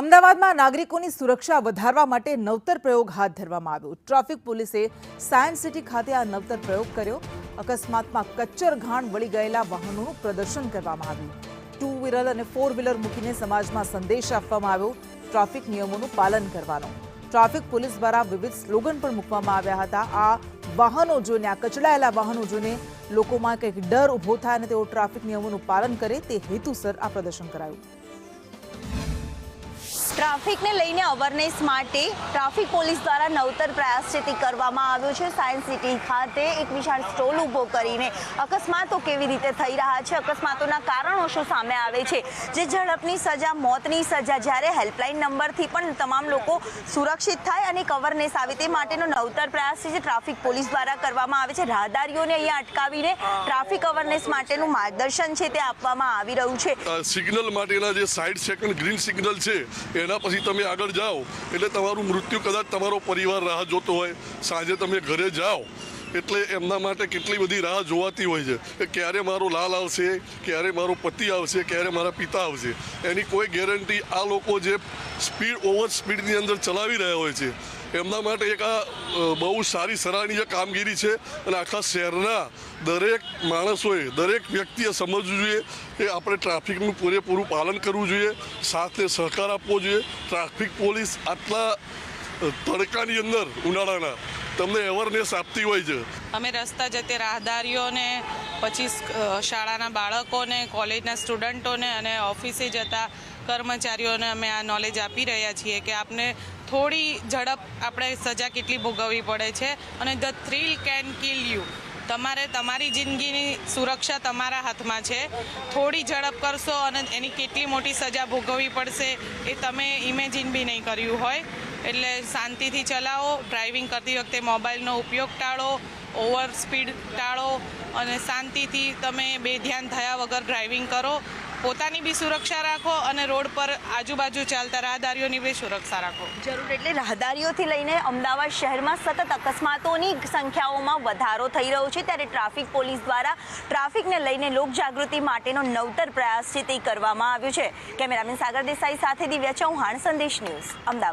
અમદાવાદમાં નાગરિકોની સુરક્ષા વધારવા માટે નવતર પ્રયોગ હાથ ધરવામાં આવ્યો। ટ્રાફિક પોલીસે સાયન્સ સિટી ખાતે આ નવતર પ્રયોગ કર્યો। અકસ્માતમાં કચ્ચર ઘાણ વળી ગયેલા વાહનોનું પ્રદર્શન કરવામાં આવ્યું। 2 વ્હીલર અને 4 વ્હીલર મૂકીને સમાજમાં સંદેશ આપવામાં આવ્યો। ટ્રાફિક નિયમોનું પાલન કરવાનો ટ્રાફિક પોલીસ દ્વારા વિવિધ સ્લોગન પણ મૂકવામાં આવ્યા હતા। આ વાહનો જોઈને, આ કચડાયેલા વાહનો જોઈને લોકોમાં કંઈક ડર ઊભો થાય અને તેઓ ટ્રાફિક નિયમોનું પાલન કરે તે હેતુસર આ પ્રદર્શન કરાયું। ટ્રાફિકને લઈને અવેરનેસ માટે ટ્રાફિક પોલીસ દ્વારા નવતર પ્રયાસ કરવામાં આવ્યો છે। સાયન્સ સિટી ખાતે એક વિશાળ સ્ટોલ ઊભો કરીને અકસ્માતો કેવી રીતે થઈ રહ્યા છે, અકસ્માતોના કારણો શું સામે આવે છે, જે ઝડપની સજા, મોતની સજા, જ્યારે હેલ્પલાઇન નંબરથી પણ તમામ લોકો સુરક્ષિત થાય અને એક અવેરનેસ આવે તે માટેનો નવતર પ્રયાસ છે જે ટ્રાફિક પોલીસ દ્વારા કરવામાં આવે છે। રાહદારીઓને અહીંયા અટકાવીને ટ્રાફિક અવેરનેસ માટેનું માર્ગદર્શન છે તે આપવામાં આવી રહ્યું છે। સિગ્નલ માટેના જે 60 સેકન્ડ ગ્રીન સિગ્નલ છે એના પછી તમે આગળ જાઓ એટલે તમારું મૃત્યુ કદાચ તમારો પરિવાર રાહ જોતો હોય, સાંજે તમે ઘરે જાઓ એટલે એમના માટે કેટલી બધી રાહ જોવાતી હોય છે કે ક્યારે મારો લાલ આવશે, ક્યારે મારો પતિ આવશે, ક્યારે મારા પિતા આવશે। એની કોઈ ગેરંટી આ લોકો જે ઓવર સ્પીડની અંદર ચલાવી રહ્યા હોય છે એમના માટે એક આ બહુ સારી સરાહનીય કામગીરી છે અને આખા શહેરના દરેક માણસોએ, દરેક વ્યક્તિએ સમજવું જોઈએ કે આપણે ટ્રાફિકનું પૂરેપૂરું પાલન કરવું જોઈએ, સાથે સહકાર આપવો જોઈએ। ટ્રાફિક પોલીસ આટલા તડકાની અંદર ઉનાળાના તમને અવેરનેસ આપતી હોય છે। અમે રસ્તા જતે રાહદારીઓને, પછી શાળાના બાળકોને, કોલેજના સ્ટુડન્ટોને અને ઓફિસે જતા કર્મચારીઓને અમે આ નોલેજ આપી રહ્યા છીએ કે આપને થોડી ઝડપ આપણે સજા કેટલી ભોગવવી પડે છે અને the thrill can kill you. તમારે તમારી જિંદગીની સુરક્ષા તમારા હાથમાં છે। થોડી ઝડપ કરશો અને એની કેટલી મોટી સજા ભોગવવી પડશે એ તમે ઇમેજિન બી નહીં કર્યું હોય। એટલે શાંતિથી ચલાવો, ડ્રાઇવિંગ કરતી વખતે મોબાઈલનો ઉપયોગ ટાળો, ઓવર સ્પીડ ટાળો અને શાંતિથી તમે બેધ્યાન થયા વગર ડ્રાઇવિંગ કરો। પોતાની બી સુરક્ષા રાખો અને રોડ પર આજુબાજુ ચાલતા રાહદારીઓની બી સુરક્ષા રાખો। જરૂર એટલે રાહદારીઓથી લઈને અમદાવાદ શહેરમાં સતત અકસ્માતોની સંખ્યાઓમાં વધારો થઈ રહ્યો છે, ત્યારે ટ્રાફિક પોલીસ દ્વારા ટ્રાફિકને લઈને લોકજાગૃતિ માટેનો નવતર પ્રયાસ છે તે કરવામાં આવ્યો છે। કેમેરામેન સાગર દેસાઈ સાથે દિવ્યા ચૌહાણ, સંદેશ ન્યૂઝ, અમદાવાદ।